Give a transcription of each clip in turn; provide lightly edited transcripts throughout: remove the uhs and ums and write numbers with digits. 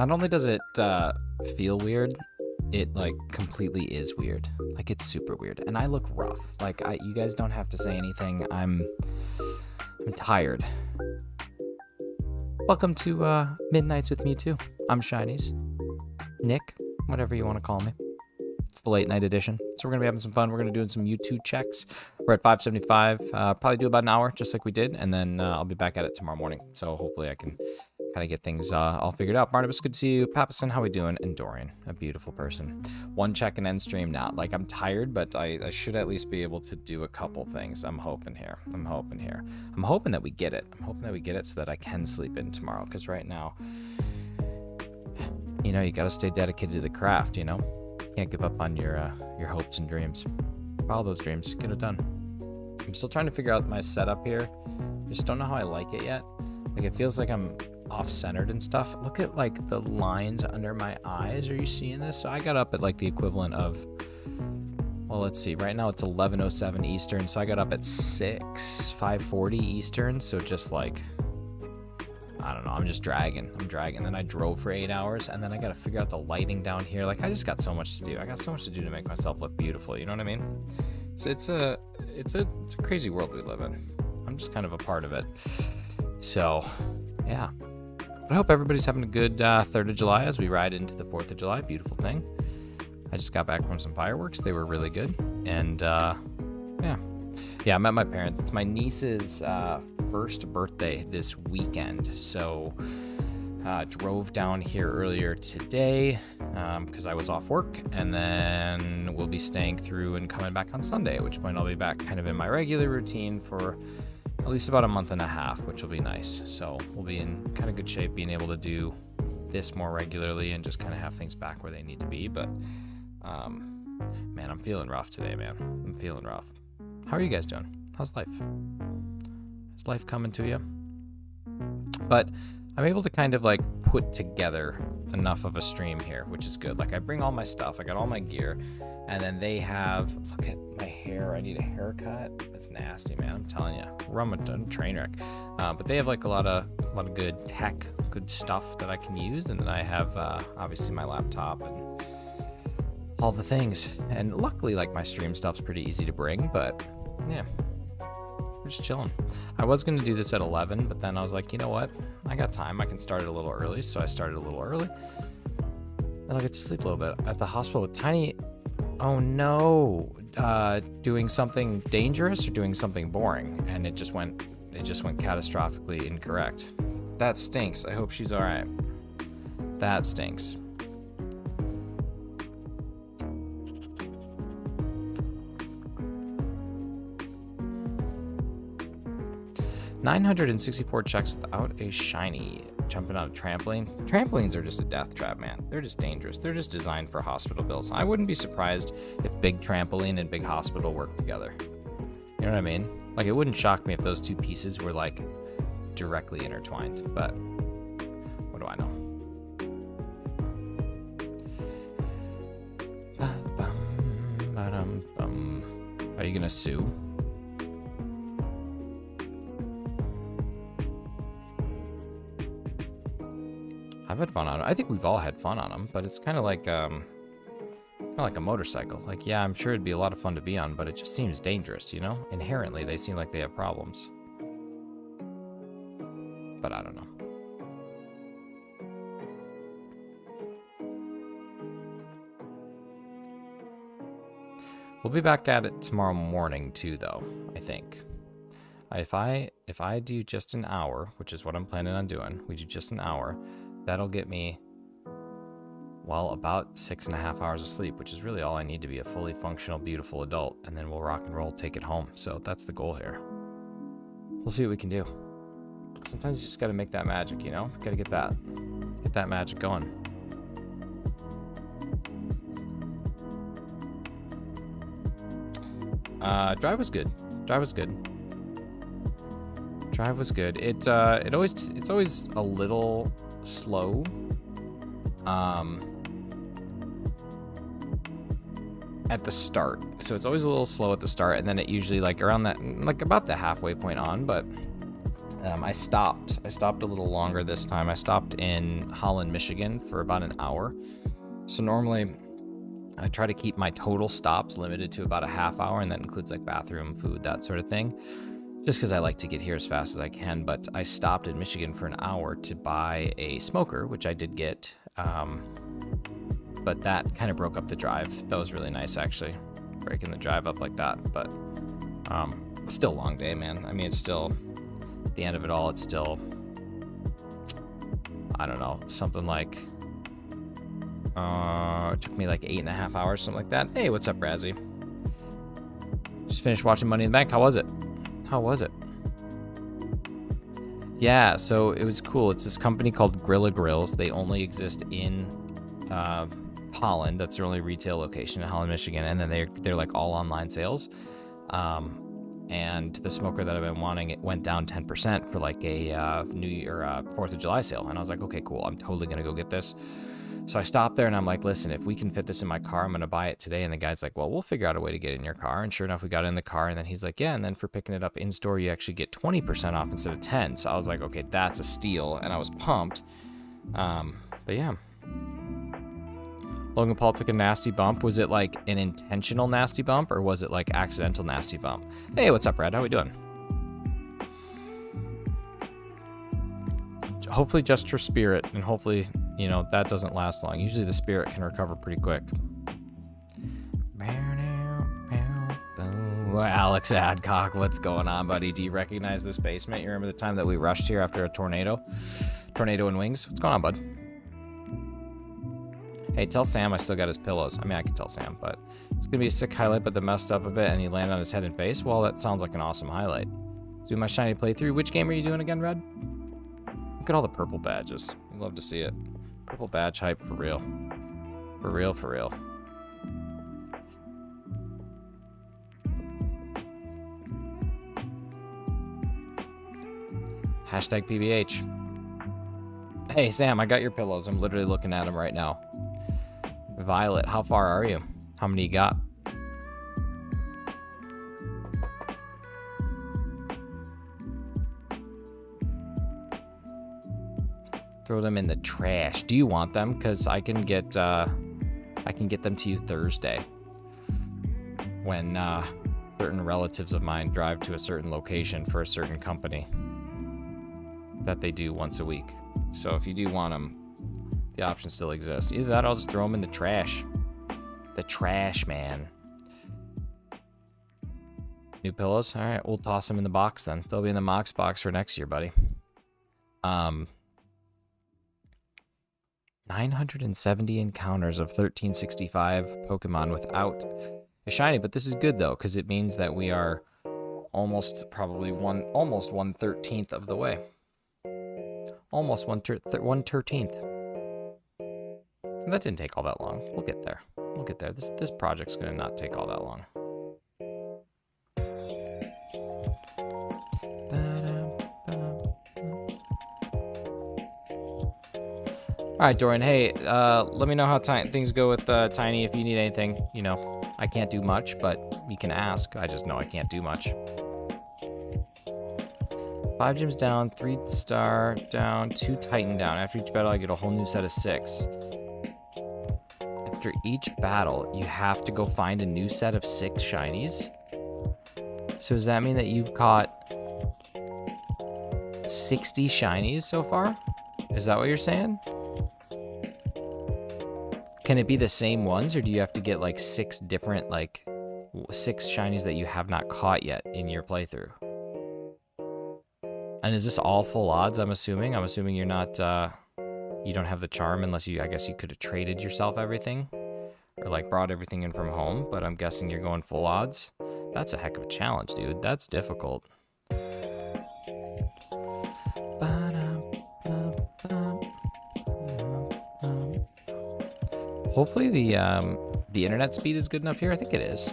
Not only does it feel weird, it like completely is weird. Like it's super weird, and I look rough. Like you guys don't have to say anything. I'm tired. Welcome to Midnights with Mewtwo. I'm Shinies, Nick, whatever you want to call me. It's the late night edition, so we're gonna be having some fun. We're gonna do some YouTube checks. We're at 575. Probably do about an hour, just like we did, and then I'll be back at it tomorrow morning. So hopefully I can kind of get things all figured out. Barnabas, good to see you. Papison, how we doing? And Dorian, a beautiful person. One check and end stream now. Like I'm tired, but I should at least be able to do a couple things. I'm hoping here. I'm hoping that we get it. I'm hoping that we get it so that I can sleep in tomorrow. Because right now, you know, you got to stay dedicated to the craft. You know, can't give up on your hopes and dreams. Follow those dreams. Get it done. I'm still trying to figure out my setup here. Just don't know how I like it yet. Like it feels like I'm off-centered and stuff. Look at like the lines under my eyes. Are you seeing this? So I got up at like the equivalent of, well, let's see, right now it's 11:07 Eastern, so I got up at 5:40 Eastern, so just like, I don't know, I'm dragging. Then I drove for 8 hours, and then I gotta figure out the lighting down here. Like I just got so much to do. I got so much to do to make myself look beautiful, you know what I mean? It's a crazy world we live in. I'm just kind of a part of it. So yeah, I hope everybody's having a good 3rd of July as we ride into the 4th of July. Beautiful thing. I just got back from some fireworks. They were really good. And yeah, I met my parents. It's my niece's first birthday this weekend. So drove down here earlier today because I was off work. And then we'll be staying through and coming back on Sunday, at which point I'll be back kind of in my regular routine for at least about a month and a half, which will be nice. So we'll be in kind of good shape being able to do this more regularly and just kind of have things back where they need to be. But man, I'm feeling rough today, man. I'm feeling rough. How are you guys doing? How's life? Is life coming to you? But I'm able to kind of like put together enough of a stream here, which is good. Like I bring all my stuff, I got all my gear, and then they have, look at my hair, I need a haircut. It's nasty, man, I'm telling you. I'm a train wreck. But they have like a lot of good tech, good stuff that I can use, and then I have obviously my laptop and all the things. And luckily, like my stream stuff's pretty easy to bring, but yeah, we're just chilling. I was gonna do this at 11, but then I was like, you know what? I got time. I can start it a little early, so I started a little early. Then I'll get to sleep a little bit. At the hospital with Tiny, oh no, doing something dangerous or doing something boring, and it just went catastrophically incorrect. That stinks. I hope she's all right. That stinks. $964 checks without a shiny. Jumping on a trampoline. Trampolines are just a death trap, man. They're just dangerous. They're just designed for hospital bills. I wouldn't be surprised if big trampoline and big hospital worked together. You know what I mean? Like, it wouldn't shock me if those two pieces were, like, directly intertwined. But what do I know? Are you gonna sue? I've had fun on it. I think we've all had fun on them, but it's kind of like a motorcycle. Like, yeah, I'm sure it'd be a lot of fun to be on, but it just seems dangerous, you know? Inherently, they seem like they have problems. But I don't know. We'll be back at it tomorrow morning too, though, I think. If I do just an hour, which is what I'm planning on doing, we do just an hour, that'll get me, well, about 6.5 hours of sleep, which is really all I need to be a fully functional, beautiful adult, and then we'll rock and roll, take it home. So that's the goal here. We'll see what we can do. Sometimes you just gotta make that magic, you know? Gotta get that magic going. Drive was good. It's always a little slow. At the start. So it's always a little slow at the start, and then it usually like around that, like about the halfway point on, but I stopped a little longer this time. I stopped in Holland, Michigan for about an hour. So normally I try to keep my total stops limited to about a half hour, and that includes like bathroom, food, that sort of thing, just because I like to get here as fast as I can. But I stopped in Michigan for an hour to buy a smoker, which I did get, but that kind of broke up the drive. That was really nice, actually, breaking the drive up like that. But it's still a long day, man. I mean, it's still, at the end of it all, it's still, I don't know, something like, it took me like 8.5 hours, something like that. Hey, what's up, Razzie? Just finished watching Money in the Bank. How was it? Yeah, so it was cool. It's this company called Grilla Grills. They only exist in Holland. That's their only retail location in Holland, Michigan. And then they're like all online sales. And the smoker that I've been wanting, it went down 10% for like a New Year, 4th of July sale. And I was like, okay, cool. I'm totally going to go get this. So I stopped there and I'm like, listen, if we can fit this in my car, I'm going to buy it today. And the guy's like, well, we'll figure out a way to get it in your car. And sure enough, we got it in the car. And then he's like, yeah. And then for picking it up in store, you actually get 20% off instead of 10. So I was like, okay, that's a steal. And I was pumped. But yeah. Logan Paul took a nasty bump. Was it like an intentional nasty bump, or was it like accidental nasty bump? Hey, what's up, Brad? How we doing? Hopefully just her spirit, and hopefully, you know, that doesn't last long. Usually the spirit can recover pretty quick. Alex Adcock, what's going on, buddy? Do you recognize this basement? You remember the time that we rushed here after a tornado? Tornado and wings? What's going on, bud? Hey, tell Sam I still got his pillows. I mean, I can tell Sam, but it's going to be a sick highlight, but they messed up a bit, and he landed on his head and face. Well, that sounds like an awesome highlight. Do my shiny playthrough. Which game are you doing again, Red? Look at all the purple badges. I'd love to see it. Purple badge hype for real. For real, for real. Hashtag PBH. Hey, Sam, I got your pillows. I'm literally looking at them right now. Violet, how far are you? How many you got? Throw them in the trash. Do you want them? Because I can get them to you Thursday. When certain relatives of mine drive to a certain location for a certain company that they do once a week. So if you do want them, the option still exists. Either that or I'll just throw them in the trash. The trash, man. New pillows? All right, we'll toss them in the box then. They'll be in the Mox box for next year, buddy. 970 encounters of 1365 Pokemon without a shiny, but this is good though, because it means that we are almost probably almost 1/13 of the way. Almost 1/13. That didn't take all that long. We'll get there. We'll get there. This project's gonna not take all that long. All right, Dorian. Hey, let me know how things go with Tiny. If you need anything, you know, I can't do much, but you can ask. I just know I can't do much. 5 gyms down, 3-star down, 2 Titan down. After each battle, I get a whole new set of 6. After each battle, you have to go find a new set of 6 shinies. So does that mean that you've caught 60 shinies so far? Is that what you're saying? Can it be the same ones, or do you have to get like 6 different, like 6 shinies that you have not caught yet in your playthrough? And is this all full odds, I'm assuming? I'm assuming you're not, you don't have the charm unless I guess you could have traded yourself everything. Or like brought everything in from home, but I'm guessing you're going full odds. That's a heck of a challenge, dude. That's difficult. Hopefully the internet speed is good enough here. I think it is.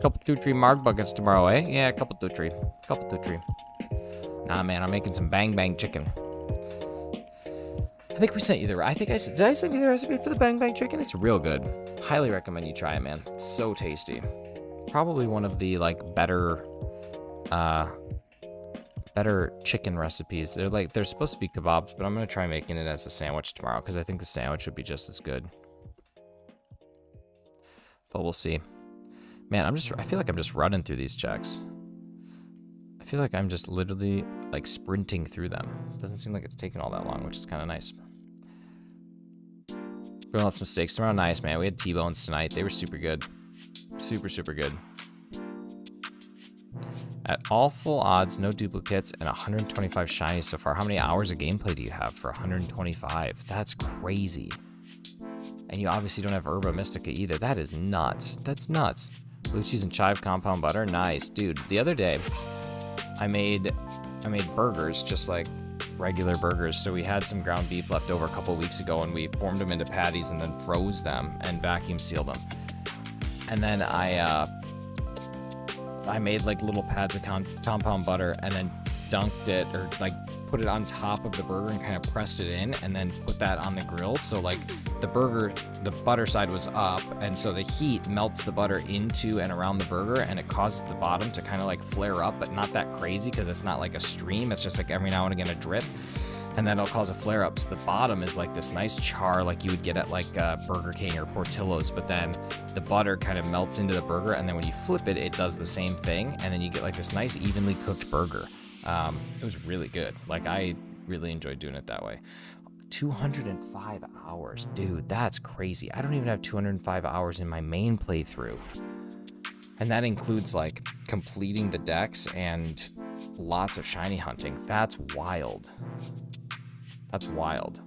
Couple 2-3 mark buckets tomorrow, eh? Yeah, a couple 2-3. Couple 2-3. Nah, man, I'm making some bang bang chicken. I think we sent you the. Did I send you the recipe for the bang bang chicken? It's real good. Highly recommend you try it, man. It's so tasty. Probably one of the like better better chicken recipes. They're supposed to be kebabs, but I'm gonna try making it as a sandwich tomorrow because I think the sandwich would be just as good. But we'll see. Man, I feel like I'm just running through these checks. I feel like I'm just literally like sprinting through them. Doesn't seem like it's taking all that long, which is kind of nice. Grilling up some steaks tomorrow. Nice, man. We had T-bones tonight. They were super good. Super, super good. At all full odds, no duplicates, and 125 shinies so far. How many hours of gameplay do you have for 125? That's crazy. And you obviously don't have Herba Mystica either. That is nuts. That's nuts. Blue cheese and chive compound butter. Nice. Dude, the other day, I made burgers, just like regular burgers. So we had some ground beef left over a couple weeks ago, and we formed them into patties and then froze them and vacuum sealed them. And then I made like little pads of compound butter and then dunked it, or like put it on top of the burger and kind of pressed it in, and then put that on the grill. So like the butter side was up, and so the heat melts the butter into and around the burger, and it causes the bottom to kind of like flare up, but not that crazy because it's not like a stream. It's just like every now and again a drip, and then it'll cause a flare up. So the bottom is like this nice char like you would get at like Burger King or Portillo's, but then the butter kind of melts into the burger, and then when you flip it, it does the same thing, and then you get like this nice evenly cooked burger. It was really good. Like, I really enjoyed doing it that way. 205 hours. Dude, that's crazy. I don't even have 205 hours in my main playthrough. And that includes, like, completing the decks and lots of shiny hunting. That's wild. That's wild.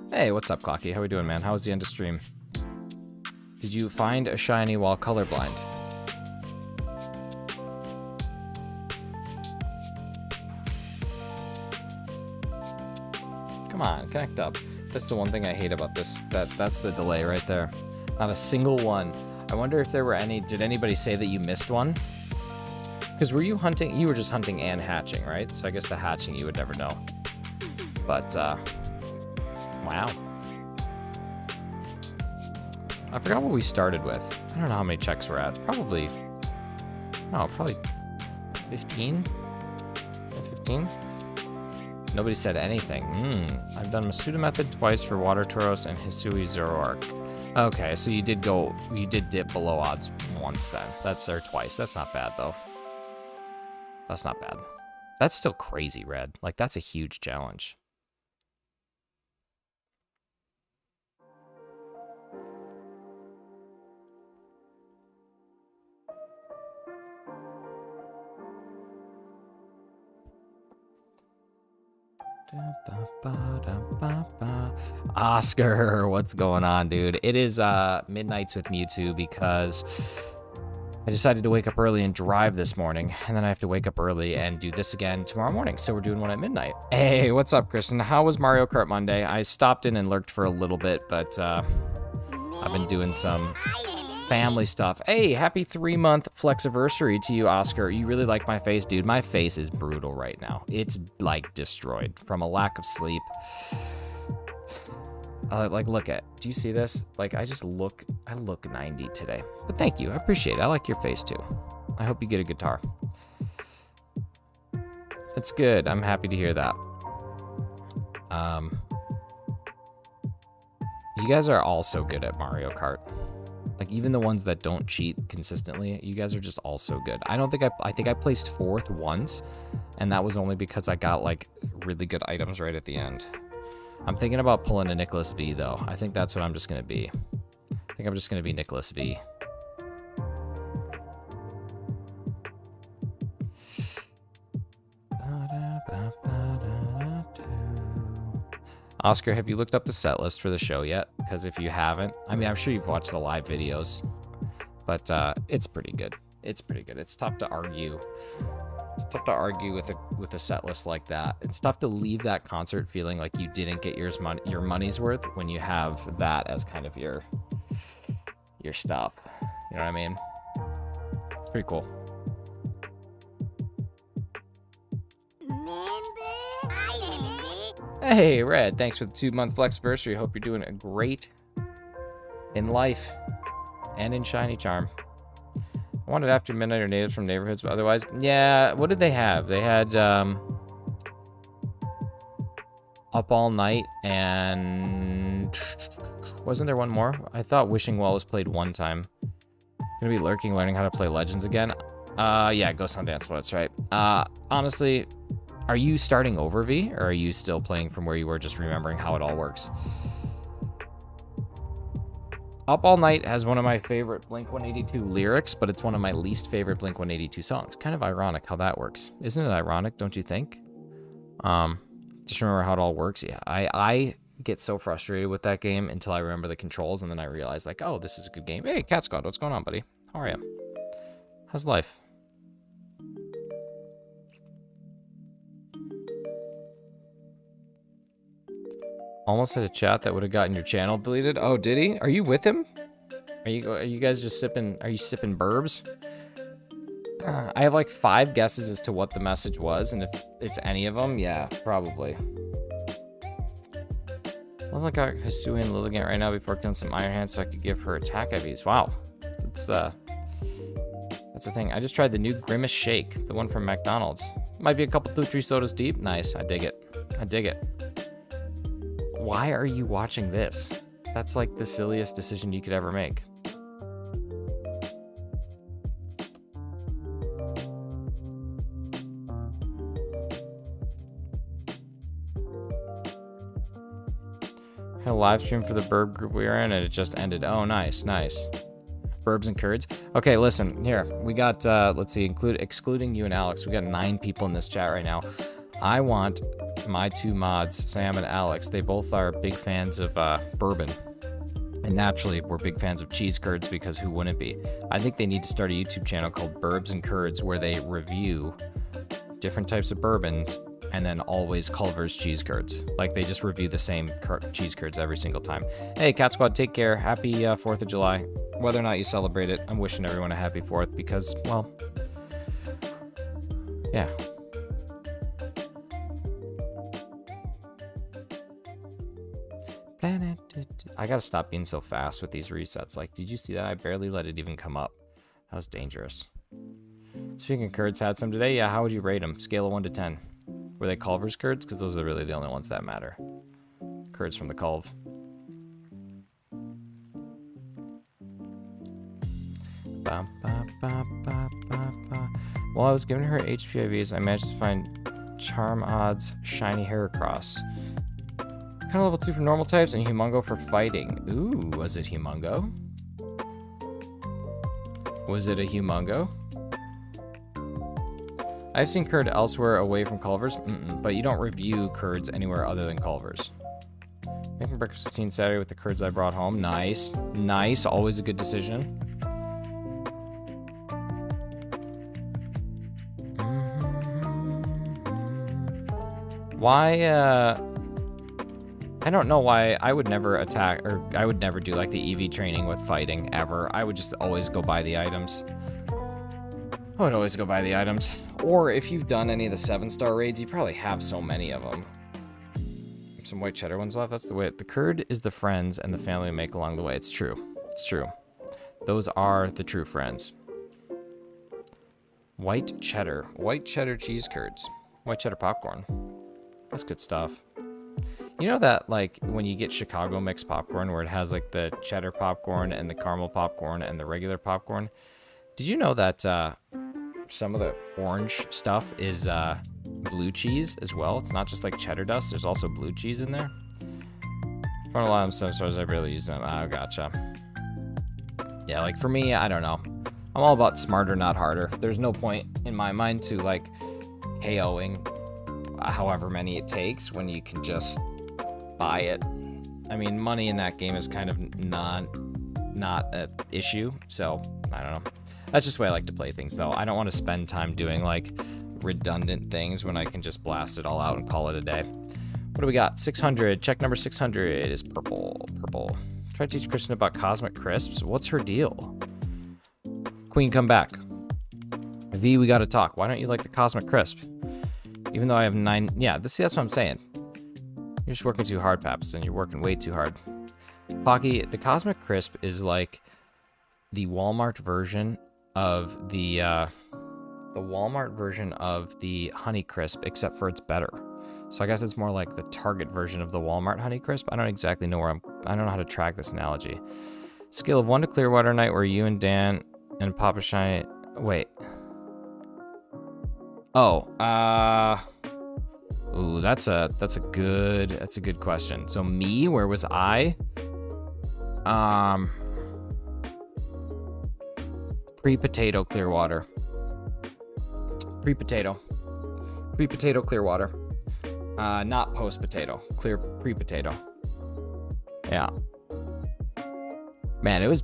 Hey, what's up, Clocky? How we doing, man? How was the end of stream? Did you find a shiny while colorblind? Come on, connect up. That's the one thing I hate about this. That's the delay right there. Not a single one. I wonder if there were any. Did anybody say that you missed one? Because were you hunting? You were just hunting and hatching, right? So I guess the hatching you would never know. But, wow. I forgot what we started with. I don't know how many checks we're at. Probably 15? That's 15? Nobody said anything. I've done Masuda method twice for Water Tauros and Hisui Zoroark. Okay, so you did dip below odds once then. Or twice. That's not bad, though. That's not bad. That's still crazy, Red. Like, that's a huge challenge. Oscar, what's going on, dude? It is Midnights with Mewtwo because I decided to wake up early and drive this morning, and then I have to wake up early and do this again tomorrow morning, so we're doing one at midnight. Hey, what's up, Kristen? How was Mario Kart Monday? I stopped in and lurked for a little bit, but I've been doing some family stuff. Hey, happy 3-month flexiversary to you, Oscar. You really like my face, dude. My face is brutal right now. It's like destroyed from a lack of sleep. Like, look at, do you see this? Like, I look 90 today. But thank you, I appreciate it. I like your face too. I hope you get a guitar. It's good, I'm happy to hear that. You guys are all so good at Mario Kart. Like, even the ones that don't cheat consistently, you guys are just all so good. I think I placed 4th once, and that was only because I got, like, really good items right at the end. I'm thinking about pulling a Nicholas V, though. I think that's what I'm just going to be. I think I'm just going to be Nicholas V. Oscar, have you looked up the set list for the show yet? Because if you haven't, I mean, I'm sure you've watched the live videos, but it's pretty good. It's pretty good. It's tough to argue. It's tough to argue with a set list like that. It's tough to leave that concert feeling like you didn't get your money's worth when you have that as kind of your stuff. You know what I mean? It's pretty cool. Hey, Red, thanks for the 2-month flexiversary. Hope you're doing great in life and in Shiny Charm. I wanted After Midnight or Natives from Neighborhoods, but otherwise, yeah. What did they have? They had Up All Night, and wasn't there one more? I thought Wishing Well was played one time. Gonna be lurking, learning how to play Legends again. Yeah, Ghost on Dance Floor, that's right. Honestly, are you starting over, V, or are you still playing from where you were, just remembering how it all works? Up All Night has one of my favorite Blink-182 lyrics, but it's one of my least favorite Blink-182 songs. Kind of ironic how that works. Isn't it ironic, don't you think? Just remember how it all works. Yeah, I get so frustrated with that game until I remember the controls, and then I realize, like, oh, this is a good game. Hey, Cat Squad, what's going on, buddy? How are you? How's life? Almost had a chat that would have gotten your channel deleted. Oh, did he? Are you with him? Are you guys just sipping? Are you sipping burbs? I have like 5 guesses as to what the message was, and if it's any of them, yeah, probably. Love I got Hisui and Lilligant right now before killing some Iron Hands so I could give her attack IVs. Wow, that's the thing. I just tried the new Grimace Shake, the one from McDonald's. Might be a couple 2-3 sodas deep. Nice, I dig it. I dig it. Why are you watching this? That's like the silliest decision you could ever make. Had a live stream for the Burb group we were in, and it just ended. Oh, nice, nice. Burbs and curds. Okay, listen, here. We got, let's see, excluding you and Alex, we got 9 people in this chat right now. I want my 2 mods, Sam and Alex. They both are big fans of bourbon. And naturally, we're big fans of cheese curds, because who wouldn't be? I think they need to start a YouTube channel called Burbs and Curds, where they review different types of bourbons and then always Culver's cheese curds. Like, they just review the same cheese curds every single time. Hey, Cat Squad, take care. Happy 4th of July. Whether or not you celebrate it, I'm wishing everyone a happy 4th because, well, yeah. I gotta stop being so fast with these resets. Like, did you see that? I barely let it even come up. That was dangerous. Speaking of curds, had some today. Yeah, how would you rate them? Scale of 1 to 10. Were they Culver's curds? Because those are really the only ones that matter. Curds from the Culv. While I was giving her HPIVs, I managed to find Charm Odds Shiny Heracross. Kind of level 2 for normal types and Humongo for fighting. Ooh, was it Humongo? Was it a Humongo? I've seen curd elsewhere away from Culver's, but you don't review curds anywhere other than Culver's. Making breakfast routine Saturday with the curds I brought home. Nice. Nice. Always a good decision. Why, I don't know why I would never attack, or I would never do like the EV training with fighting, ever. I would just always go buy the items. I would always go buy the items. Or if you've done any of the 7-star raids, you probably have so many of them. Some white cheddar ones left. That's the way. The curd is the friends and the family we make along the way. It's true. It's true. Those are the true friends. White cheddar. White cheddar cheese curds. White cheddar popcorn. That's good stuff. You know that, like, when you get Chicago mixed popcorn, where it has, like, the cheddar popcorn and the caramel popcorn and the regular popcorn? Did you know that some of the orange stuff is blue cheese as well? It's not just, like, cheddar dust. There's also blue cheese in there. For a lot of some stores, I barely use them. Oh, gotcha. Yeah, like, for me, I don't know. I'm all about smarter, not harder. There's no point, in my mind, to, like, KOing however many it takes when you can just buy it. I mean, money in that game is kind of not an issue, so I don't know. That's just the way I like to play things, though. I don't want to spend time doing, like, redundant things when I can just blast it all out and call it a day. What do we got? 600. Check number 600 is purple. Purple. Try to teach Kristen about Cosmic Crisps. What's her deal? Queen, come back. V, we got to talk. Why don't you like the Cosmic Crisp? Even though I have 9... Yeah, that's what I'm saying. You're just working too hard, Paps, and you're working way too hard. Pocky, the Cosmic Crisp is like the Walmart version of the Walmart version of the Honey Crisp, except for it's better. So I guess it's more like the Target version of the Walmart Honey Crisp. I don't exactly know I don't know how to track this analogy. Scale of 1 to Clearwater night where you and Dan and Papa Shiny... Wait. Oh, ooh, that's a good question. So me, where was I? Pre-potato Clearwater. Pre-potato Clearwater. Not post-potato. Pre-potato. Yeah. Man, it was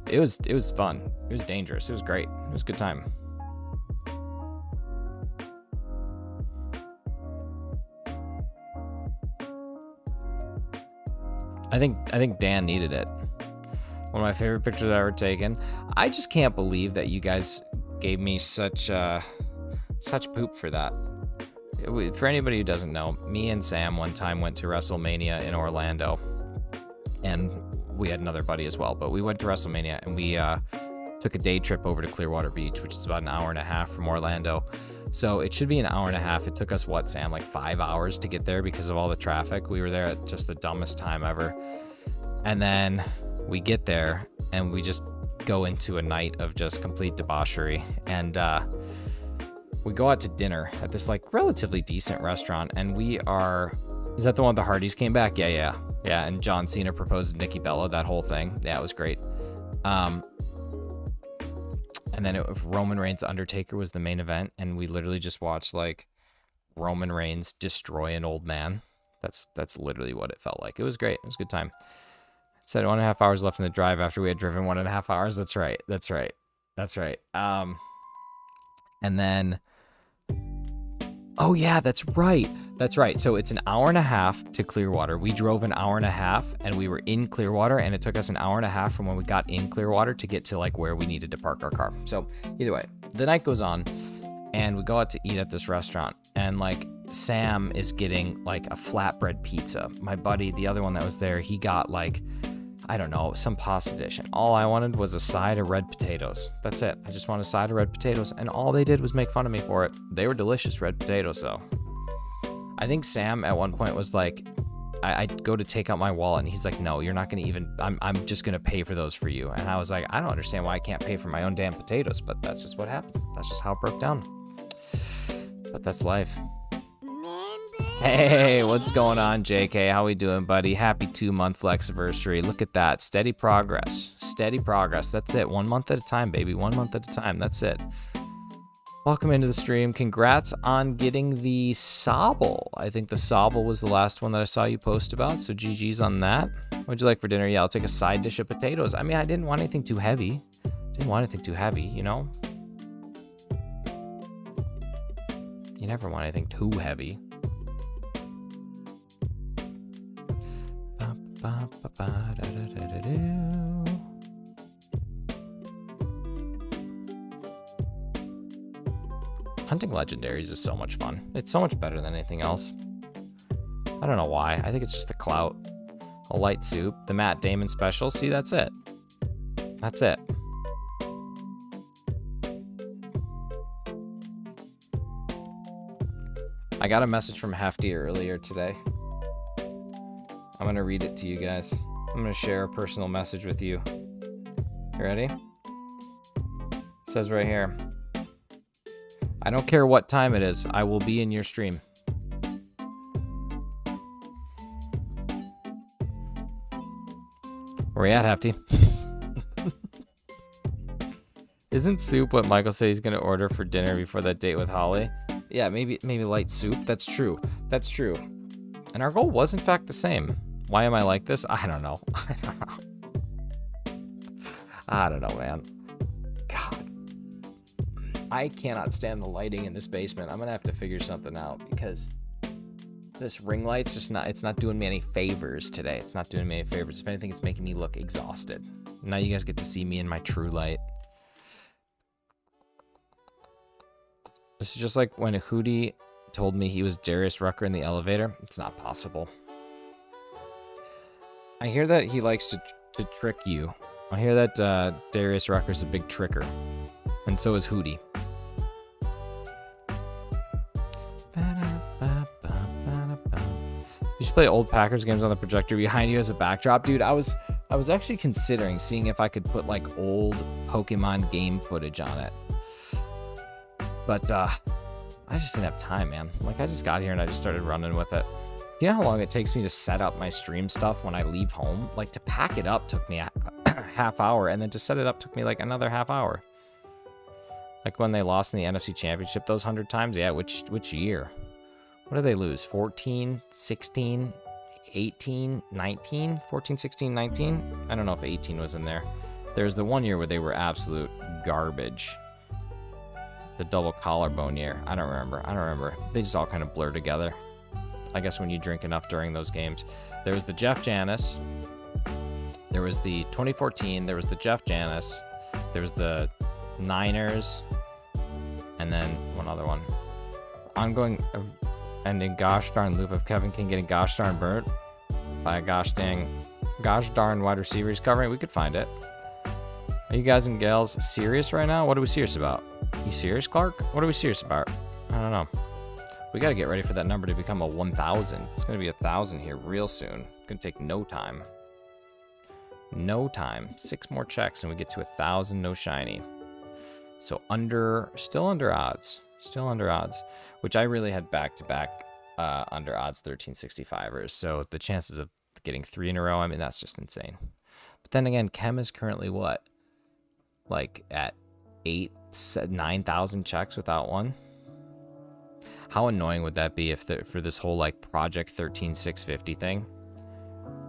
fun. It was dangerous. It was great. It was a good time. I think Dan needed it. One of my favorite pictures I've ever taken. I just can't believe that you guys gave me such poop for that. For anybody who doesn't know, me and Sam one time went to WrestleMania in Orlando, and we had another buddy as well, but we went to WrestleMania and we took a day trip over to Clearwater Beach, which is about an hour and a half from Orlando. So it should be an hour and a half. It took us, what, Sam, like 5 hours to get there because of all the traffic. We were there at just the dumbest time ever. And then we get there and we just go into a night of just complete debauchery. And we go out to dinner at this like relatively decent restaurant. And is that the one the Hardys came back? Yeah. And John Cena proposed to Nikki Bella, that whole thing. Yeah, it was great. And then Roman Reigns Undertaker was the main event, and we literally just watched like Roman Reigns destroy an old man. That's literally what it felt like. It was great. It was a good time. It said 1.5 hours left in the drive after we had driven 1.5 hours. That's right. And then, oh yeah, that's right. So it's an hour and a half to Clearwater. We drove an hour and a half and we were in Clearwater, and it took us an hour and a half from when we got in Clearwater to get to like where we needed to park our car. So either way, the night goes on and we go out to eat at this restaurant, and like Sam is getting like a flatbread pizza. My buddy, the other one that was there, he got like, I don't know, some pasta dish. And all I wanted was a side of red potatoes. That's it. I just wanted a side of red potatoes. And all they did was make fun of me for it. They were delicious red potatoes though. I think Sam at one point was like, I go to take out my wallet and he's like, no, you're not going to even, I'm just going to pay for those for you. And I was like, I don't understand why I can't pay for my own damn potatoes, but that's just what happened. That's just how it broke down. But that's life. Hey, what's going on, JK? How we doing, buddy? Happy 2-month Flexiversary. Look at that. Steady progress. That's it. 1 month at a time, baby. 1 month at a time. That's it. Welcome into the stream. Congrats on getting the Sobble. I think the Sobble was the last one that I saw you post about, so GG's on that. What'd you like for dinner? Yeah, I'll take a side dish of potatoes. I mean, I didn't want anything too heavy. You know? You never want anything too heavy. Hunting legendaries is so much fun. It's so much better than anything else. I don't know why. I think it's just the clout. A light soup, the Matt Damon special. See, that's it. I got a message from Hefty earlier today. I'm going to read it to you guys. I'm going to share a personal message with you. You ready? It says right here, I don't care what time it is, I will be in your stream. Where you at, Hefty? Isn't soup what Michael said he's going to order for dinner before that date with Holly? Yeah, maybe light soup. That's true. And our goal was in fact the same. Why am I like this? I don't know. I don't know, man. God. I cannot stand the lighting in this basement. I'm going to have to figure something out because this ring light's just it's not doing me any favors today. It's not doing me any favors. If anything, it's making me look exhausted. Now you guys get to see me in my true light. This is just like when Hootie told me he was Darius Rucker in the elevator. It's not possible. I hear that he likes to to trick you. I hear that Darius Rucker's a big tricker. And so is Hootie. You should play old Packers games on the projector behind you as a backdrop. Dude, I was actually considering seeing if I could put like old Pokemon game footage on it. But I just didn't have time, man. Like, I just got here and I just started running with it. You know how long it takes me to set up my stream stuff when I leave home? Like, to pack it up took me a half hour, and then to set it up took me like another half hour. Like when they lost in the NFC Championship those 100 times? Yeah, which year? What did they lose? 14, 16, 18, 19? 14, 16, 19? I don't know if 18 was in there. There's the one year where they were absolute garbage. The double collarbone year. I don't remember. They just all kind of blur together. I guess when you drink enough during those games. There was the Jeff Janis. There was the 2014. There was the Jeff Janis. There was the Niners. And then one other one. Ongoing ending gosh darn loop of Kevin King getting gosh darn burnt by a gosh darn wide receivers covering. We could find it. Are you guys and gals serious right now? What are we serious about? You serious, Clark? What are we serious about? I don't know. We got to get ready for that number to become a 1,000. It's going to be 1,000 here real soon. It's going to take no time. No time. 6 more checks and we get to 1,000 no shiny. So still under odds. Still under odds. Which I really had back-to-back under odds 1365ers. So the chances of getting 3 in a row, I mean, that's just insane. But then again, Chem is currently what? Like at 9,000 checks without one? How annoying would that be if for this whole like Project 13650 thing,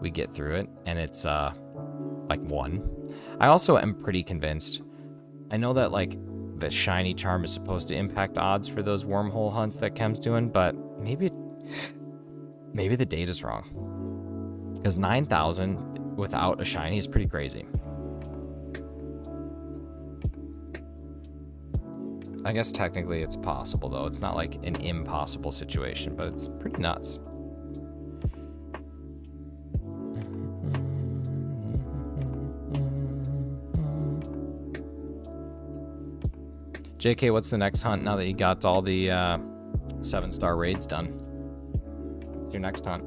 we get through it and it's like 1. I also am pretty convinced. I know that like the shiny charm is supposed to impact odds for those wormhole hunts that Chem's doing, but maybe the data's wrong. Because 9,000 without a shiny is pretty crazy. I guess technically it's possible, though. It's not like an impossible situation, but it's pretty nuts. JK, what's the next hunt now that you got all the 7-star raids done? What's your next hunt?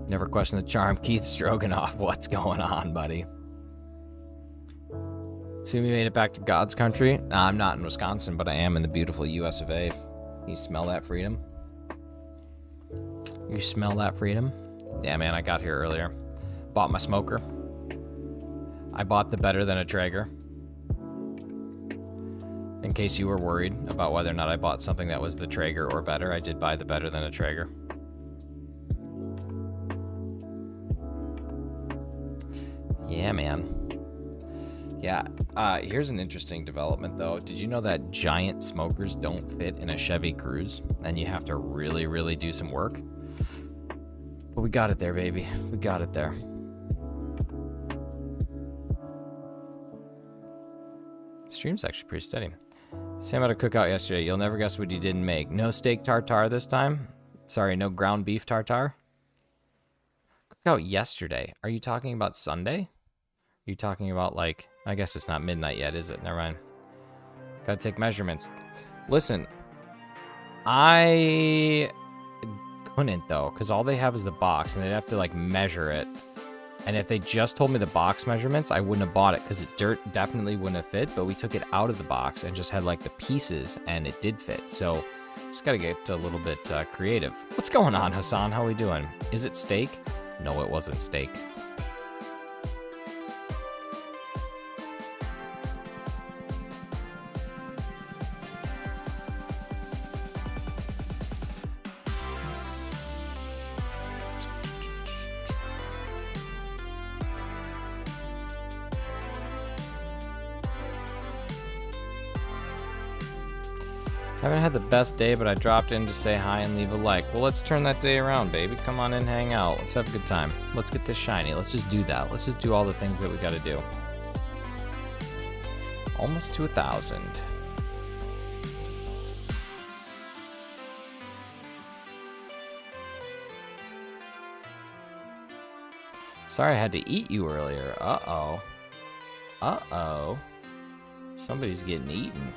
Never question the charm. Keith Stroganoff, what's going on, buddy? Assume you made it back to God's country? Nah, I'm not in Wisconsin, but I am in the beautiful US of A. You smell that freedom? You smell that freedom? Yeah, man, I got here earlier. Bought my smoker. I bought the better than a Traeger. In case you were worried about whether or not I bought something that was the Traeger or better, I did buy the better than a Traeger. Yeah, man. Yeah, here's an interesting development, though. Did you know that giant smokers don't fit in a Chevy Cruze? And you have to really, really do some work? But we got it there, baby. We got it there. Stream's actually pretty steady. Sam had a cookout yesterday. You'll never guess what he didn't make. No steak tartare this time? Sorry, no ground beef tartare? Cookout yesterday. Are you talking about Sunday? Are you talking about, like, I guess it's not midnight yet, is it? Never mind. Gotta take measurements. Listen, I couldn't, though, because all they have is the box, and they'd have to, like, measure it. And if they just told me the box measurements, I wouldn't have bought it, because it definitely wouldn't have fit, but we took it out of the box and just had, like, the pieces, and it did fit. So, just gotta get a little bit creative. What's going on, Hassan? How are we doing? Is it steak? No, it wasn't steak. Haven't had the best day, but I dropped in to say hi and leave a like. Well, let's turn that day around, baby. Come on in, hang out. Let's have a good time. Let's get this shiny. Let's just do that. Let's just do all the things that we gotta do. Almost to 1,000. Sorry I had to eat you earlier. Uh-oh. Uh-oh. Somebody's getting eaten.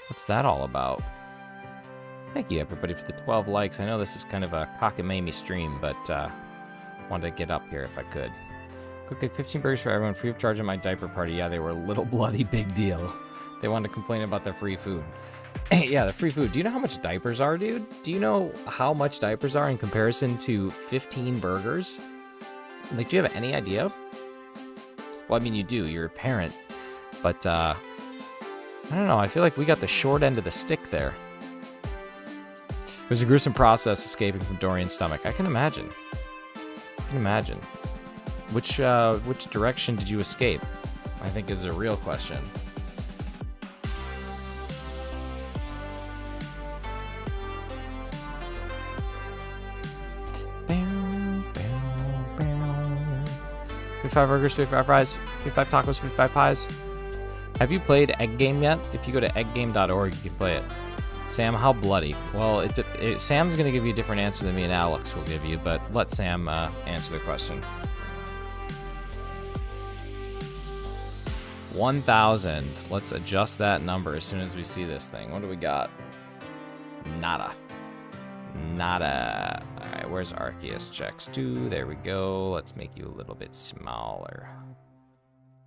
What's that all about? Thank you, everybody, for the 12 likes. I know this is kind of a cockamamie stream, but wanted to get up here if I could. Cook 15 burgers for everyone, free of charge at my diaper party. Yeah, they were a little bloody big deal. They wanted to complain about their free food. Yeah, the free food. Do you know how much diapers are, dude? Do you know how much diapers are in comparison to 15 burgers? Like, do you have any idea? Well, I mean, you do. You're a parent. But, I don't know. I feel like we got the short end of the stick there. It was a gruesome process escaping from Dorian's stomach. I can imagine. I can imagine. Which direction did you escape? I think is a real question. $55 burgers, $55 fries, $55 tacos, $55 pies. Have you played Egg Game yet? If you go to egggame.org, you can play it. Sam, how bloody? Well, Sam's going to give you a different answer than me and Alex will give you, but let Sam answer the question. 1,000. Let's adjust that number as soon as we see this thing. What do we got? Nada. Nada. All right, where's Arceus checks 2? There we go. Let's make you a little bit smaller.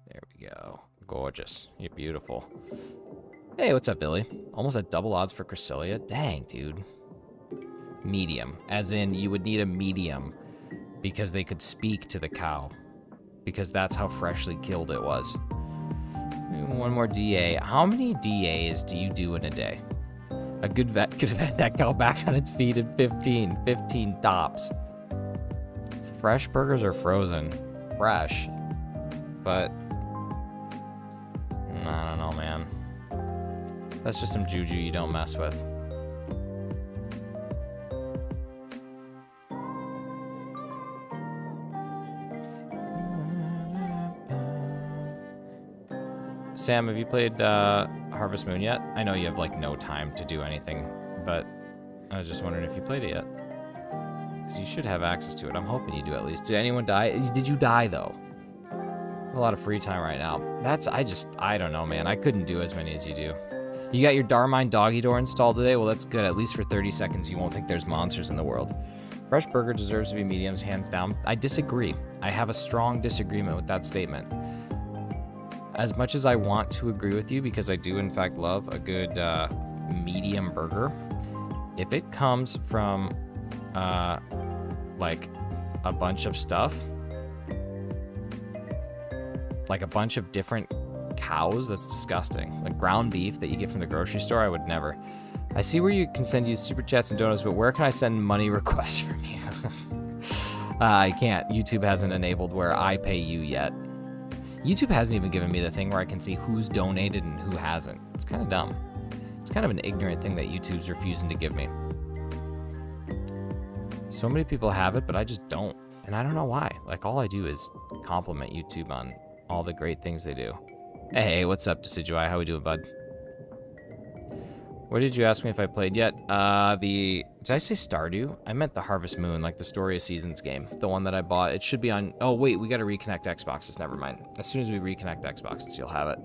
There we go. Gorgeous. You're beautiful. Hey, what's up, Billy? Almost at double odds for Cresselia? Dang, dude. Medium. As in, you would need a medium because they could speak to the cow. Because that's how freshly killed it was. One more DA. How many DAs do you do in a day? A good vet could have had that cow back on its feet in 15. 15 tops. Fresh burgers are frozen. Fresh. But I don't know, man. That's just some juju you don't mess with. Sam, have you played Harvest Moon yet? I know you have like no time to do anything, but I was just wondering if you played it yet. Because you should have access to it. I'm hoping you do at least. Did anyone die? Did you die though? A lot of free time right now. I don't know, man. I couldn't do as many as you do. You got your Darmine Doggy Door installed today? Well, that's good. At least for 30 seconds, you won't think there's monsters in the world. Fresh burger deserves to be mediums, hands down. I disagree. I have a strong disagreement with that statement. As much as I want to agree with you, because I do in fact love a good medium burger, if it comes from like a bunch of stuff, like a bunch of different cows, that's disgusting. Like ground beef that you get from the grocery store, I would never. I see where you can send you super chats and donuts, but where can I send money requests from you? I can't. YouTube hasn't enabled where I pay you yet. YouTube hasn't even given me the thing where I can see who's donated and who hasn't. It's kind of dumb. It's kind of an ignorant thing that YouTube's refusing to give me. So many people have it, but I just don't. And I don't know why. Like, all I do is compliment YouTube on all the great things they do. Hey, what's up, Decidueye? How we doing, bud? What did you ask me if I played yet? Did I say Stardew? I meant the Harvest Moon, like the Story of Seasons game. The one that I bought. It should be on... Oh, wait, we got to reconnect Xboxes. Never mind. As soon as we reconnect Xboxes, you'll have it.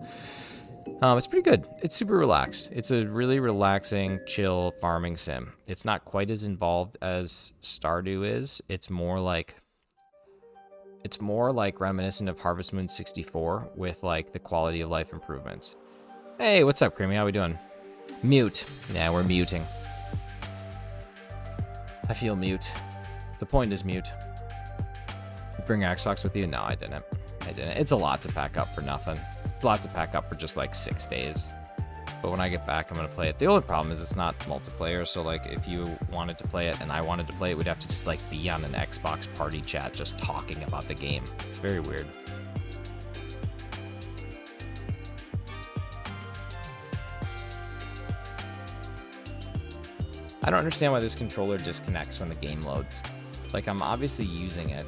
It's pretty good. It's super relaxed. It's a really relaxing, chill farming sim. It's not quite as involved as Stardew is. It's more like reminiscent of Harvest Moon 64 with like the quality of life improvements. Hey, what's up, Creamy? How we doing? Mute. Yeah, we're muting. I feel mute. The point is mute. You bring Xbox with you? No, I didn't. It's a lot to pack up for nothing. It's a lot to pack up for just like 6 days. But when I get back, I'm going to play it. The only problem is it's not multiplayer, so like if you wanted to play it and I wanted to play it, we'd have to just like be on an Xbox party chat just talking about the game. It's very weird. I don't understand why this controller disconnects when the game loads. Like, I'm obviously using it,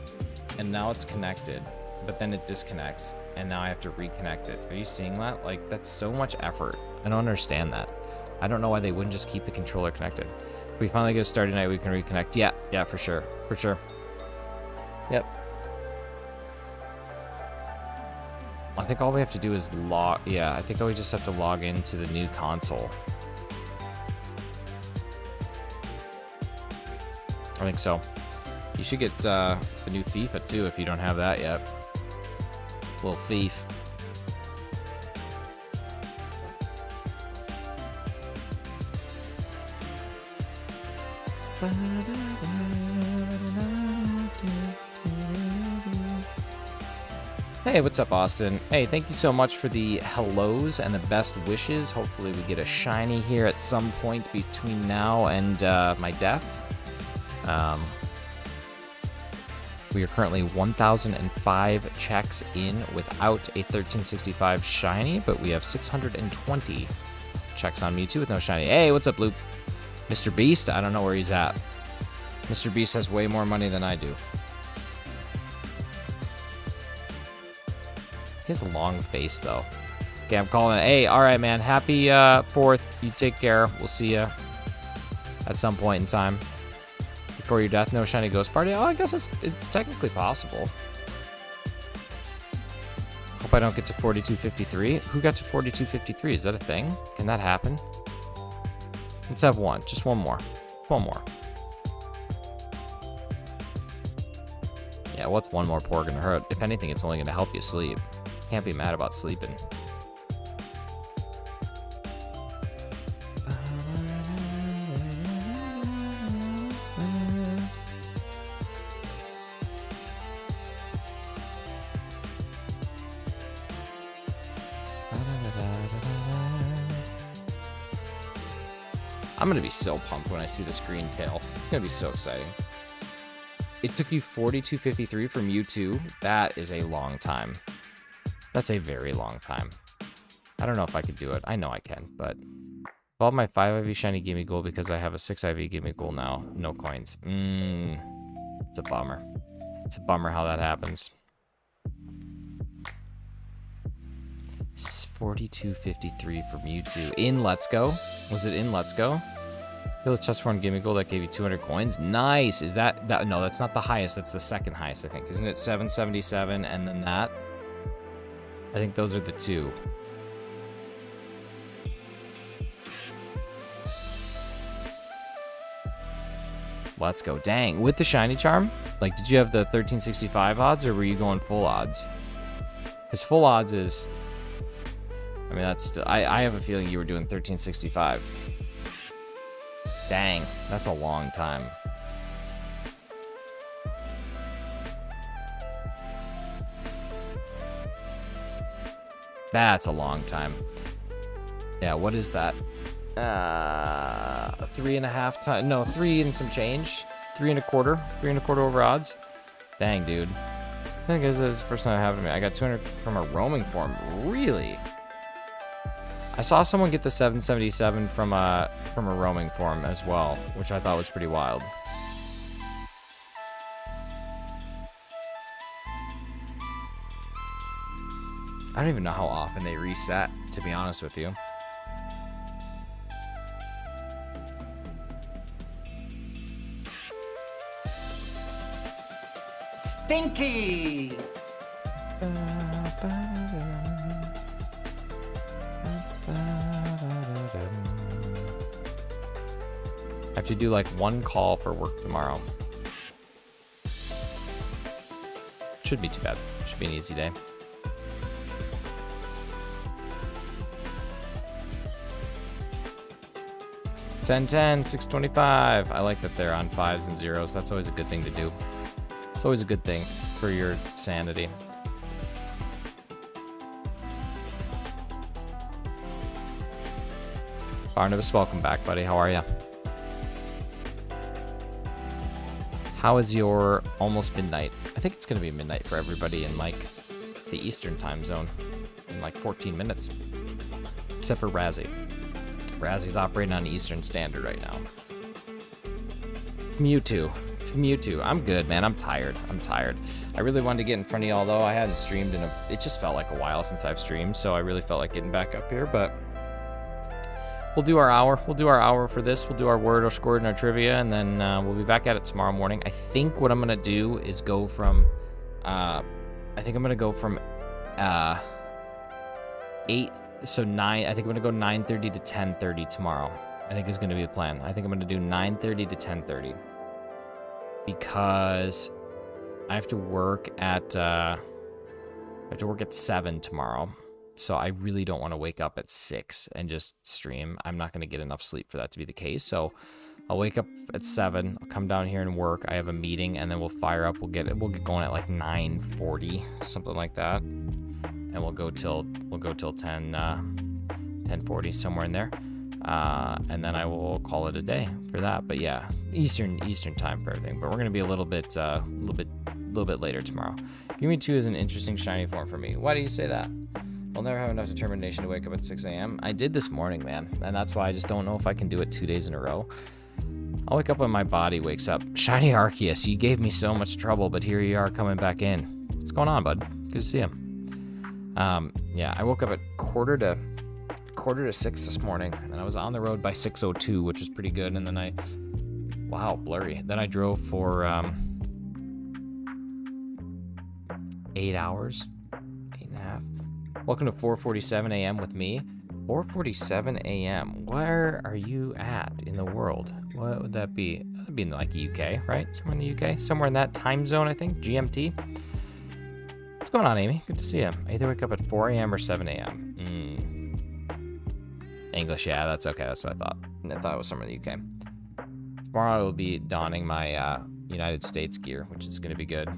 and now it's connected, but then it disconnects, and now I have to reconnect it. Are you seeing that? Like, that's so much effort. I don't understand that. I don't know why they wouldn't just keep the controller connected. If we finally get started tonight, we can reconnect. Yeah, for sure. For sure. Yep. I think all we have to do is log... Yeah, I think we just have to log into the new console. I think so. You should get the new FIFA too if you don't have that yet. Little thief. Hey, what's up, Austin? Hey, thank you so much for the hellos and the best wishes. Hopefully we get a shiny here at some point between now and my death. We are currently 1,005 checks in without a 1365 shiny, but we have 620 checks on Mewtwo with no shiny. Hey, what's up, Luke? Mr. Beast? I don't know where he's at. Mr. Beast has way more money than I do. His long face, though. Okay, I'm calling it. Hey, all right, man. Happy 4th. You take care. We'll see you at some point in time. Before your death, no shiny ghost party. Oh, I guess it's technically possible. Hope I don't get to 4253. Who got to 4253? Is that a thing? Can that happen? Let's have one. Just one more. One more. Yeah, what's one more pour gonna hurt? If anything, it's only gonna help you sleep. Can't be mad about sleeping. I'm gonna be so pumped when I see this green tail. It's gonna be so exciting. It took you 4253 from Mewtwo. That is a long time. That's a very long time. I don't know if I could do it. I know I can, but all my 5 IV shiny gimme goal because I have a 6 IV gimme goal now. No coins. It's a bummer. It's a bummer how that happens. 4253 for Mewtwo. In Let's Go? Was it in Let's Go? Fill a chest for one gimme goal that gave you 200 coins. Nice. Is that no, that's not the highest. That's the second highest, I think. Isn't it 777 and then that? I think those are the two. Let's go. Dang. With the shiny charm? Like, did you have the 1365 odds or were you going full odds? Because full odds is... I mean, that's still... I have a feeling you were doing 1365. Dang. That's a long time. That's a long time. Yeah, what is that? 3.5 times. No, 3 and some change. 3 1/4. 3 1/4 over odds. Dang, dude. I think this is the first time it happened to me. I got 200 from a roaming form. Really? I saw someone get the 777 from a roaming form as well, which I thought was pretty wild. I don't even know how often they reset, to be honest with you. Stinky! I have to do like one call for work tomorrow. Shouldn't be too bad. Should be an easy day. $10.10, $6.25. I like that they're on 5s and 0s. That's always a good thing to do. It's always a good thing for your sanity. Barnabas, welcome back, buddy. How are you? How is your almost midnight? I think it's going to be midnight for everybody in like the Eastern time zone in like 14 minutes. Except for Razzie. Razzie's operating on Eastern Standard right now. Mewtwo. I'm good, man. I'm tired. I really wanted to get in front of y'all, though. I hadn't streamed in it just felt like a while since I've streamed, so I really felt like getting back up here, but we'll do our hour. We'll do our hour for this. We'll do our word or scored and our trivia, and then we'll be back at it tomorrow morning. I think what I'm going to do is go from, 8, so 9, I think I'm going to go 9:30 to 10:30 tomorrow. I think is going to be the plan. I think I'm going to do 9:30 to 10:30 because I have to work at 7 tomorrow. So I really don't want to wake up at 6 and just stream. I'm not going to get enough sleep for that to be the case. So I'll wake up at 7. I'll come down here and work. I have a meeting, and then we'll fire up. We'll get going at like 9:40, something like that, and we'll go till 10:40, somewhere in there. And then I will call it a day for that. But yeah, Eastern time for everything. But we're gonna be a little bit later tomorrow. Give me 2 is an interesting shiny form for me. Why do you say that? I'll never have enough determination to wake up at 6 a.m. I did this morning, man, and that's why I just don't know if I can do it 2 days in a row. I'll wake up when my body wakes up. Shiny Arceus, you gave me so much trouble, but here you are coming back in. What's going on, bud? Good to see you. Yeah, I woke up at quarter to 6 this morning, and I was on the road by 6:02, which was pretty good. And then wow, blurry. Then I drove for 8 hours, 8.5. Welcome to 4:47 a.m. with me. 4:47 a.m. Where are you at in the world? What would that be? That'd be in like the UK, right? Somewhere in the UK, somewhere in that time zone, I think. GMT. What's going on, Amy? Good to see you. I either wake up at 4 a.m. or 7 a.m. English, yeah, that's okay. That's what I thought. I thought it was somewhere in the UK. Tomorrow I will be donning my United States gear, which is going to be good.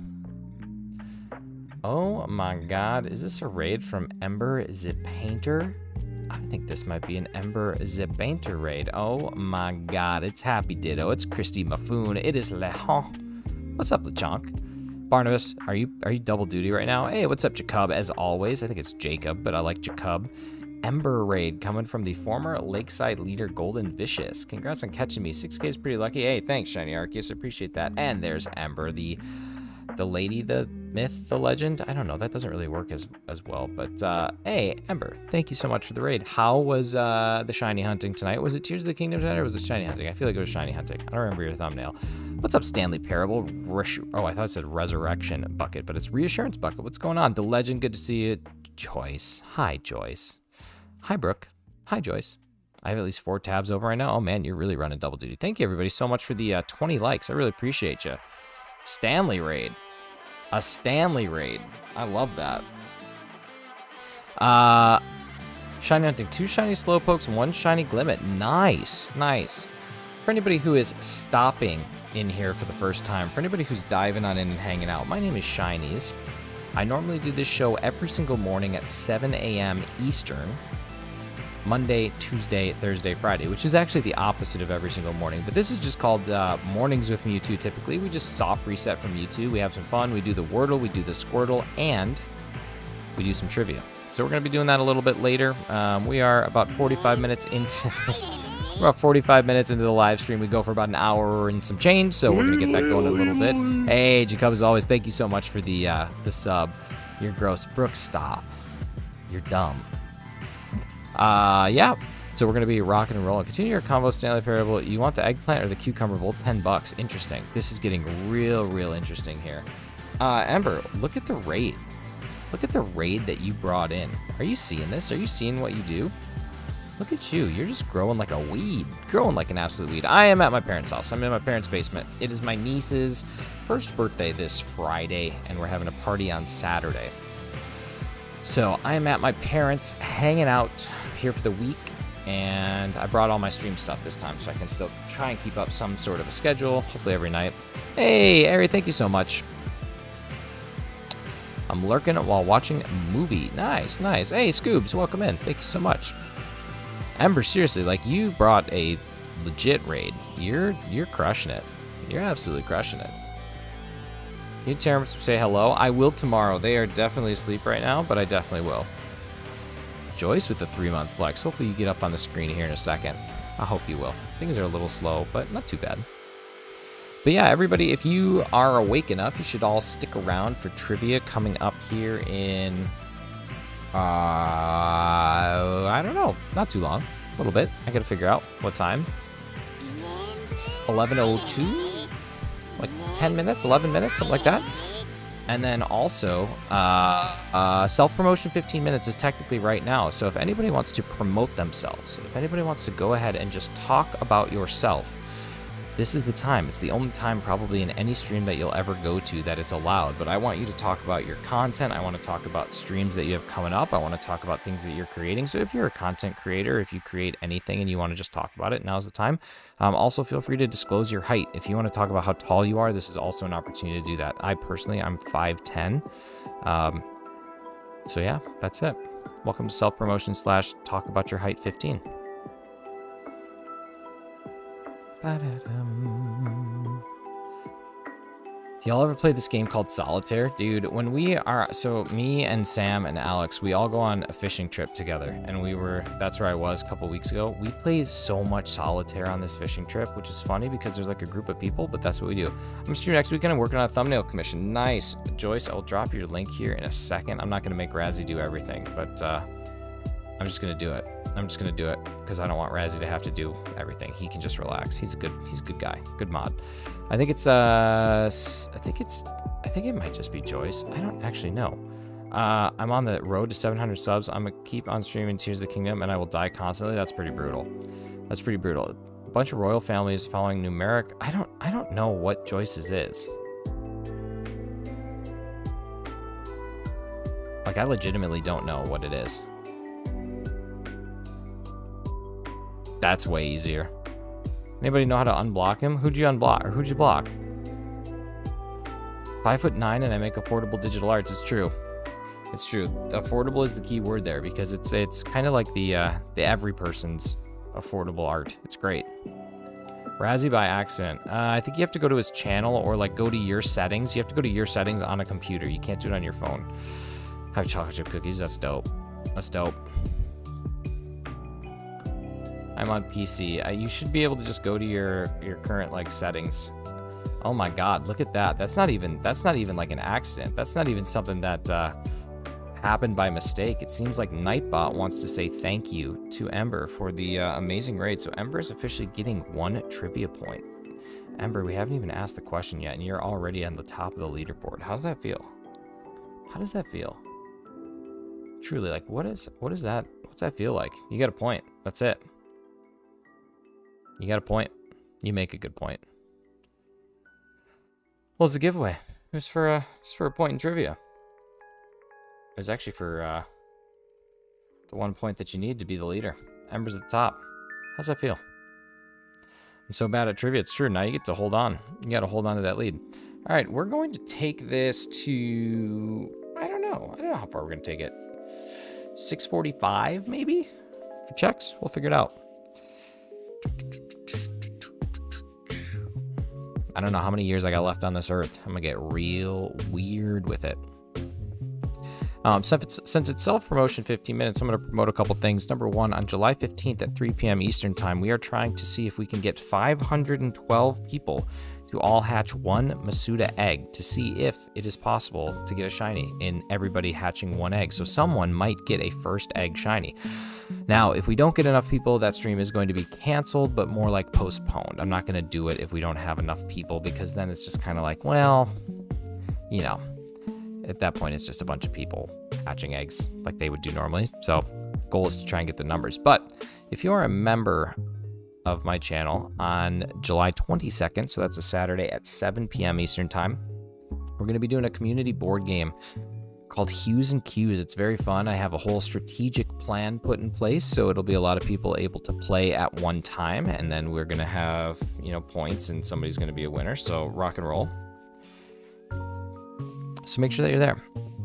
Oh my God, is this a raid from Ember the Painter? I think this might be an Ember the Painter raid. Oh my God, it's Happy Ditto. It's Christy Mafoon. It is Lehon. What's up, LeChonk? Barnabas, are you double duty right now? Hey, what's up, Jacob? As always, I think it's Jacob, but I like Jacob. Ember raid coming from the former Lakeside leader Golden Vicious. Congrats on catching me. 6K is pretty lucky. Hey, thanks, Shiny Arceus. Appreciate that. And there's Ember, the lady, the myth, the legend. I don't know. That doesn't really work as well. But hey, Ember, thank you so much for the raid. How was the shiny hunting tonight? Was it Tears of the Kingdom tonight, or was it shiny hunting? I feel like it was shiny hunting. I don't remember your thumbnail. What's up, Stanley Parable? Oh, I thought it said Resurrection Bucket, but it's Reassurance Bucket. What's going on? The Legend, good to see you. Joyce. Hi, Joyce. Hi, Brooke. Hi, Joyce. I have at least 4 tabs over right now. Oh, man, you're really running double duty. Thank you, everybody, so much for the 20 likes. I really appreciate you. Stanley raid. A Stanley raid. I love that. Shiny hunting. 2 shiny slowpokes and 1 shiny glimmet. Nice. Nice. For anybody who is stopping in here for the first time, for anybody who's diving on in and hanging out, my name is Shinies. I normally do this show every single morning at 7 a.m. Eastern. Monday, Tuesday, Thursday, Friday, which is actually the opposite of every single morning. But this is just called Mornings with Mewtwo typically. We just soft reset from Mewtwo. We have some fun. We do the Wordle, we do the Squirtle, and we do some trivia. So we're going to be doing that a little bit later. We are about 45 minutes into the live stream. We go for about an hour and some change, so we're going to get that going a little bit. Hey, Jacob, as always, thank you so much for the sub. You're gross. Brooke, stop. You're dumb. Yeah, so we're going to be rocking and rolling. Continue your combo, Stanley Parable. You want the eggplant or the cucumber bowl? $10. Interesting. This is getting real interesting here. Ember, look at the raid. Look at the raid that you brought in. Are you seeing this? Are you seeing what you do? Look at you. You're just growing like a weed. Growing like an absolute weed. I am at my parents' house. I'm in my parents' basement. It is my niece's first birthday this Friday, and we're having a party on Saturday. So I am at my parents' hanging out here for the week, and I brought all my stream stuff this time so I can still try and keep up some sort of a schedule, hopefully every night. Hey, Ari, thank you so much. I'm lurking while watching a movie. Nice. Hey, Scoobs, welcome in. Thank you so much. Ember, seriously, like, you brought a legit raid. You're crushing it. You're absolutely crushing it. Can you tell them to say hello? I will tomorrow. They are definitely asleep right now, but I definitely will. Joyce with the 3-month flex. Hopefully you get up on the screen here in a second. I hope you will. Things are a little slow, but not too bad. But yeah, everybody, if you are awake enough, you should all stick around for trivia coming up here in, I don't know, not too long. A little bit. I gotta figure out what time. 11:02? Like 10 minutes, 11 minutes, something like that. And then also, self-promotion 15 minutes is technically right now. So if anybody wants to promote themselves, if anybody wants to go ahead and just talk about yourself, this is the time. It's the only time probably in any stream that you'll ever go to that it's allowed. But I want you to talk about your content. I want to talk about streams that you have coming up. I want to talk about things that you're creating. So if you're a content creator, if you create anything and you want to just talk about it, now's the time. Also, feel free to disclose your height. If you want to talk about how tall you are, this is also an opportunity to do that. I personally, I'm 5'10". So yeah, that's it. Welcome to self-promotion / talk about your height 15. Y'all ever play this game called Solitaire? Dude, when we are, so me and Sam and Alex, we all go on a fishing trip together, and that's where I was a couple weeks ago. We play so much Solitaire on this fishing trip, which is funny because there's like a group of people, but that's what we do. I'm streaming next weekend and working on a thumbnail commission. Nice. Joyce, I will drop your link here in a second. I'm not going to make Razzie do everything, but I'm just going to do it. I'm just going to do it because I don't want Razzie to have to do everything. He can just relax. He's a good guy. Good mod. I think it might just be Joyce. I don't actually know. I'm on the road to 700 subs. I'm going to keep on streaming Tears of the Kingdom and I will die constantly. That's pretty brutal. That's pretty brutal. A bunch of royal families following numeric. I don't know what Joyce's is. Like, I legitimately don't know what it is. That's way easier. Anybody know how to unblock him? Who'd you unblock, or who'd you block? 5'9" and I make affordable digital arts. It's true. It's true. Affordable is the key word there because it's kind of like the every person's affordable art. It's great. Razzie by accident. I think you have to go to his channel or like go to your settings. You have to go to your settings on a computer. You can't do it on your phone. Have chocolate chip cookies. That's dope. That's dope. I'm on PC. You should be able to just go to your current like settings. Oh my God, look at that. That's not even like an accident. That's not even something that happened by mistake. It seems like Nightbot wants to say thank you to Ember for the amazing raid. So Ember is officially getting 1 trivia point. Ember, we haven't even asked the question yet, and you're already on the top of the leaderboard. How's that feel? How does that feel? Truly, like, what is that? What's that feel like? You got a point. That's it. You got a point. You make a good point. What was the giveaway? It was for a point in trivia. It was actually for the 1 point that you need to be the leader. Ember's at the top. How's that feel? I'm so bad at trivia. It's true. Now you get to hold on. You got to hold on to that lead. All right, we're going to take this to, I don't know how far we're going to take it. 6:45 maybe for checks. We'll figure it out. I don't know how many years I got left on this earth. I'm gonna get real weird with it. Since it's self-promotion 15 minutes, I'm gonna promote a couple things. Number one, on July 15th at 3 p.m. Eastern time, we are trying to see if we can get 512 people to all hatch 1 Masuda egg to see if it is possible to get a shiny in everybody hatching 1 egg. So someone might get a first egg shiny. Now, if we don't get enough people, that stream is going to be canceled, but more like postponed. I'm not going to do it if we don't have enough people because then it's just kind of like, well, you know, at that point, it's just a bunch of people hatching eggs like they would do normally. So goal is to try and get the numbers. But if you are a member of my channel on July 22nd, so that's a Saturday at 7 p.m. Eastern time, we're going to be doing a community board game called Hues and Cues. It's very fun. I have a whole strategic plan put in place, so it'll be a lot of people able to play at one time, and then we're going to have, you know, points, and somebody's going to be a winner, so rock and roll. So make sure that you're there.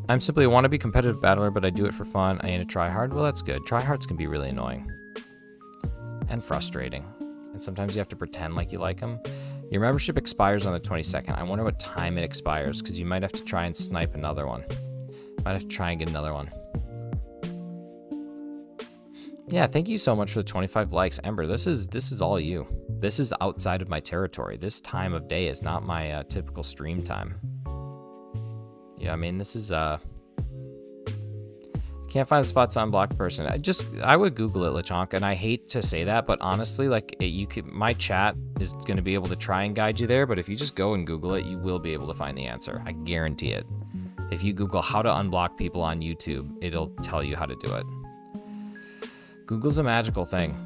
I'm simply a wannabe competitive battler, but I do it for fun. I ain't a tryhard. Well, that's good. Tryhards can be really annoying and frustrating, and sometimes you have to pretend like you like them. Your membership expires on the 22nd. I wonder what time it expires, because you might have to try and snipe another one. Might have to try and get another one. Yeah, thank you so much for the 25 likes. Ember, this is all you. This is outside of my territory. This time of day is not my typical stream time. Yeah, I mean, this is can't find the spot to unblock the person. I would Google it, Lechonk, and I hate to say that, but honestly, like, my chat is going to be able to try and guide you there, but if you just go and Google it, you will be able to find the answer. I guarantee it. If you Google how to unblock people on YouTube, it'll tell you how to do it. Google's a magical thing.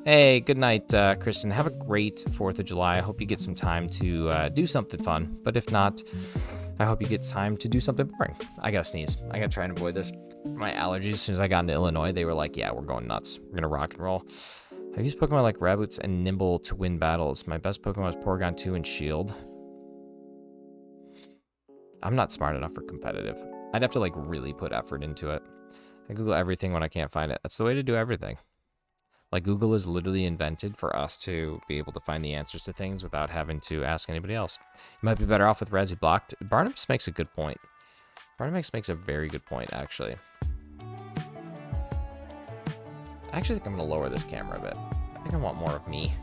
Hey, good night, Kristen. Have a great 4th of July. I hope you get some time to do something fun. But if not, I hope you get time to do something boring. I gotta sneeze. I gotta try and avoid this. My allergies, as soon as I got into Illinois, they were like, yeah, we're going nuts. We're gonna rock and roll. I've used Pokemon like Raboots and Nimble to win battles. My best Pokemon was Porygon 2 and Shield. I'm not smart enough for competitive. I'd have to like really put effort into it. I Google everything when I can't find it. That's the way to do everything. Like Google is literally invented for us to be able to find the answers to things without having to ask anybody else. You might be better off with Resi Blocked. Barnabas makes a good point. Barnabas makes a very good point, actually. I actually think I'm going to lower this camera a bit. I think I want more of me.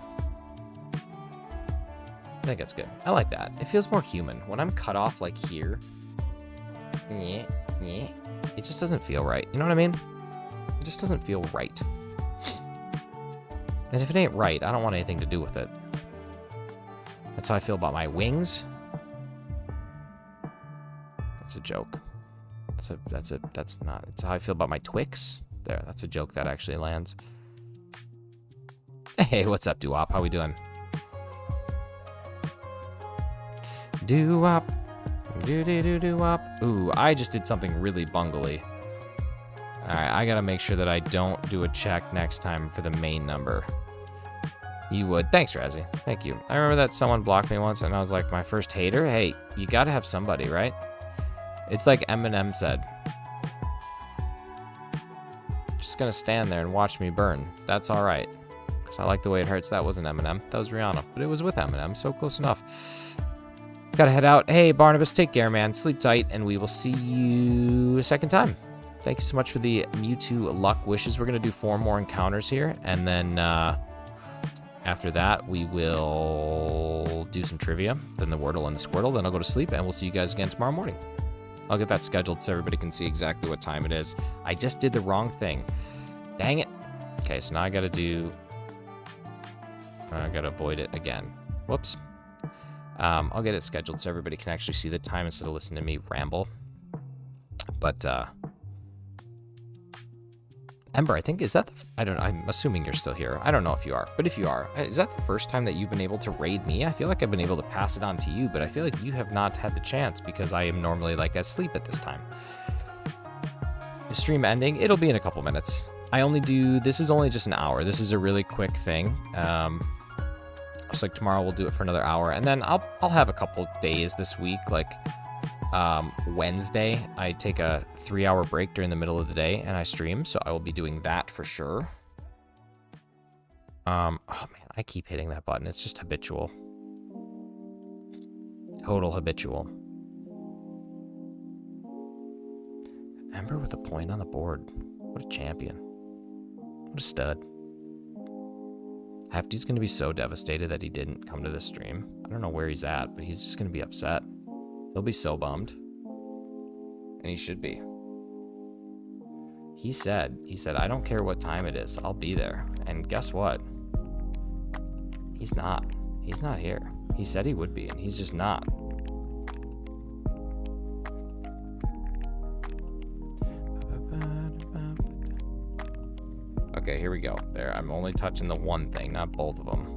I think that's good. I like that. It feels more human. When I'm cut off like here, it just doesn't feel right. You know what I mean? It just doesn't feel right. And if it ain't right, I don't want anything to do with it. That's how I feel about my wings. That's a joke. That's not. It's how I feel about my Twix. There, that's a joke that actually lands. Hey, what's up, Doo-Wop? How we doing? Doo-Wop. Doo-doo-doo-doo-wop. Ooh, I just did something really bungly. Alright, I gotta make sure that I don't do a check next time for the main number. You would. Thanks, Razzie. Thank you. I remember that someone blocked me once and I was like, my first hater? Hey, you gotta have somebody, right? It's like Eminem said. Just gonna stand there and watch me burn. That's alright. Because I like the way it hurts. That wasn't Eminem. That was Rihanna. But it was with Eminem, so close enough. Gotta head out. Hey, Barnabas, take care, man. Sleep tight, and we will see you a second time. Thank you so much for the Mewtwo luck wishes. We're going to do 4 more encounters here, and then after that, we will do some trivia, then the Wordle and the Squirtle, then I'll go to sleep, and we'll see you guys again tomorrow morning. I'll get that scheduled so everybody can see exactly what time it is. I just did the wrong thing. Dang it. Okay, so now I got to avoid it again. Whoops. I'll get it scheduled so everybody can actually see the time instead of listening to me ramble. But, Ember, I think, is that I'm assuming you're still here. I don't know if you are, but if you are, is that the first time that you've been able to raid me? I feel like I've been able to pass it on to you, but I feel like you have not had the chance because I am normally like asleep at this time. Is stream ending? It'll be in a couple minutes. This is only just an hour. This is a really quick thing. Looks like tomorrow we'll do it for another hour, and then I'll have a couple days this week, like Wednesday I take a 3-hour break during the middle of the day and I stream, so I will be doing that for sure. Oh man, I keep hitting that button. It's just habitual. Total habitual. Ember with a point on the board. What a champion. What a stud. Hefty's going to be so devastated that he didn't come to this stream. I don't know where he's at, but he's just going to be upset. He'll be so bummed. And he should be. He said, I don't care what time it is. I'll be there. And guess what? He's not. He's not here. He said he would be, and he's just not. Okay, here we go. There, I'm only touching the one thing, not both of them.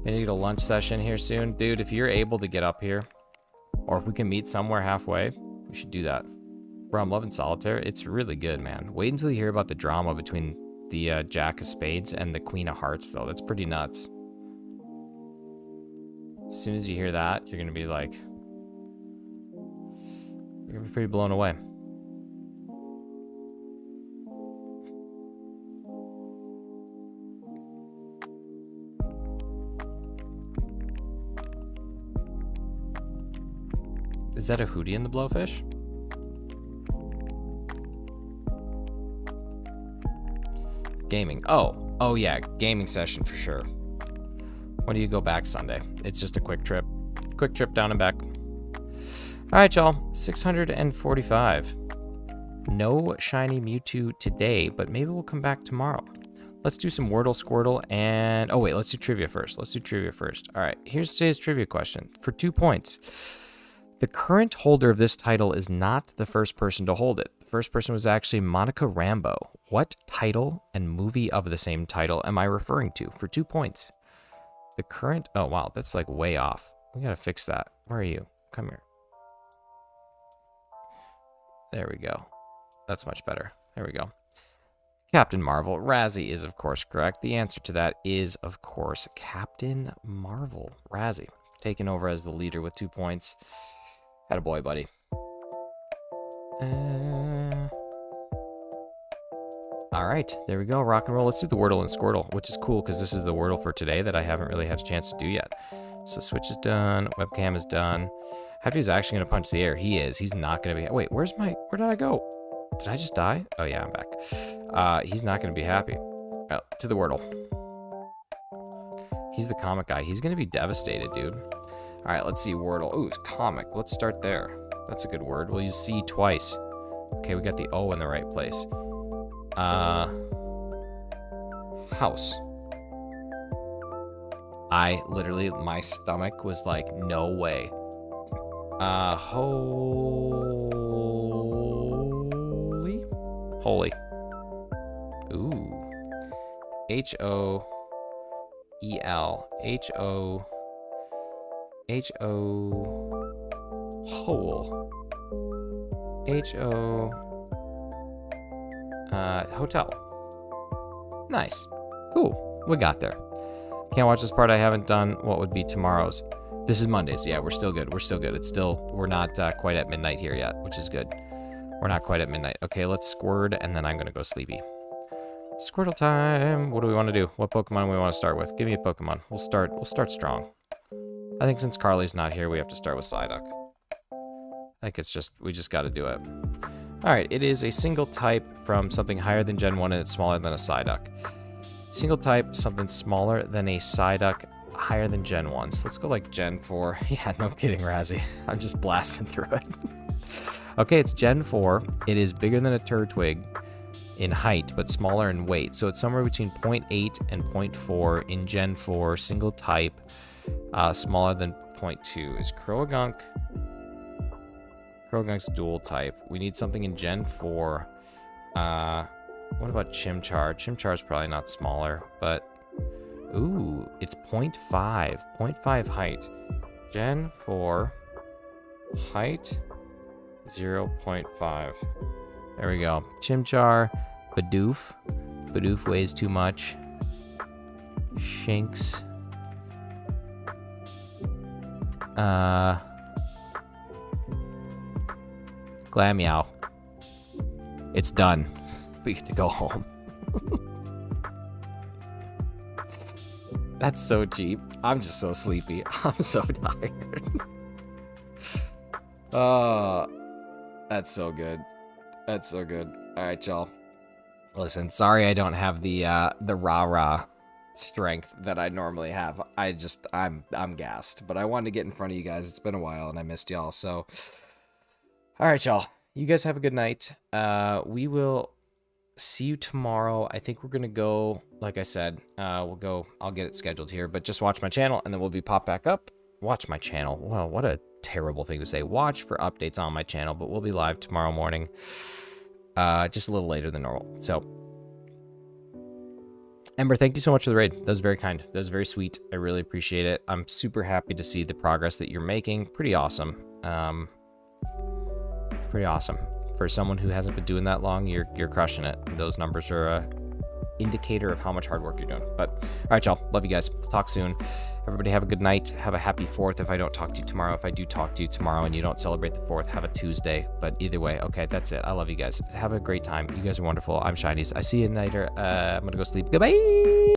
Maybe get a lunch session here soon. Dude, if you're able to get up here, or if we can meet somewhere halfway, we should do that. Bro, I'm loving Solitaire. It's really good, man. Wait until you hear about the drama between the Jack of Spades and the Queen of Hearts, though. That's pretty nuts. As soon as you hear that, you're going to be like... You're going to be pretty blown away. Is that a Hootie in the Blowfish? Gaming. Oh yeah, gaming session for sure. When do you go back Sunday? It's just a quick trip. Quick trip down and back. All right, y'all. 645. No shiny Mewtwo today, but maybe we'll come back tomorrow. Let's do some Wordle, Squirtle, and... Oh, wait, let's do trivia first. All right, here's today's trivia question. For 2 points. The current holder of this title is not the first person to hold it. The first person was actually Monica Rambeau. What title and movie of the same title am I referring to? For 2 points. The current... Oh, wow. That's like way off. We gotta fix that. Where are you? Come here. There we go. That's much better. There we go. Captain Marvel. Razzie is, of course, correct. The answer to that is, of course, Captain Marvel. Razzie. Taking over as the leader with 2 points. Attaboy, buddy. All right, there we go. Rock and roll. Let's do the Wordle and Squirtle, which is cool because this is the Wordle for today that I haven't really had a chance to do yet. So Switch is done. Webcam is done. Hefty's actually going to punch the air. He is. He's not going to be... Wait, where did I go? Did I just die? Oh, yeah, I'm back. He's not going to be happy. Oh, to the Wordle. He's the comic guy. He's going to be devastated, dude. All right, let's see. Wordle. Ooh, it's comic. Let's start there. That's a good word. We'll use C twice. Okay, we got the O in the right place. House. I literally, my stomach was like, no way. Holy. Ooh. H-O-E-L. H-O. Hole. H-O. Hotel. Nice. Cool. We got there. Can't watch this part. I haven't done what would be tomorrow's. This is Mondays. Yeah, we're still good. We're still good. It's still, we're not quite at midnight here yet, which is good. We're not quite at midnight. Okay, let's squirt, and then I'm going to go sleepy. Squirtle time. What do we want to do? What Pokemon do we want to start with? Give me a Pokemon. We'll start strong. I think since Carly's not here, we have to start with Psyduck. I think we just got to do it. All right, it is a single type from something higher than Gen 1, and it's smaller than a Psyduck. Single type, something smaller than a Psyduck, higher than Gen 1. So let's go like Gen 4. Yeah, no kidding, Razzie. I'm just blasting through it. Okay, it's Gen 4. It is bigger than a Turtwig in height, but smaller in weight. So it's somewhere between 0.8 and 0.4 in Gen 4, single type, smaller than 0.2. Is Croagunk... Croagunk's dual type. We need something in Gen 4. What about Chimchar? Chimchar's probably not smaller, but... Ooh, it's 0.5. 0.5 height. Gen 4. Height, 0.5. There we go. Chimchar. Bidoof. Bidoof weighs too much. Shinx. Glameow. It's done. We get to go home. That's so cheap. I'm just so sleepy. I'm so tired. That's so good. That's so good. All right, y'all. Listen, sorry I don't have the rah-rah strength that I normally have. I'm gassed, but I wanted to get in front of you guys. It's been a while and I missed y'all. So, all right, y'all. You guys have a good night. We will see you tomorrow. I think we're gonna go, like I said, I'll get it scheduled here, but just watch my channel and then we'll be popped back up. Watch my channel. Well, what a terrible thing to say. Watch for updates on my channel, but we'll be live tomorrow morning, just a little later than normal. So, Ember, thank you so much for the raid. That was very kind. That was very sweet. I really appreciate it. I'm super happy to see the progress that you're making. Pretty awesome. Pretty awesome. For someone who hasn't been doing that long, you're crushing it. Those numbers are a indicator of how much hard work you're doing. But all right, y'all. Love you guys. Talk soon. Everybody have a good night. Have a happy 4th if I don't talk to you tomorrow. If I do talk to you tomorrow and you don't celebrate the 4th, have a Tuesday. But either way, okay, that's it. I love you guys. Have a great time. You guys are wonderful. I'm Shinies. I see you later. I'm going to go sleep. Goodbye.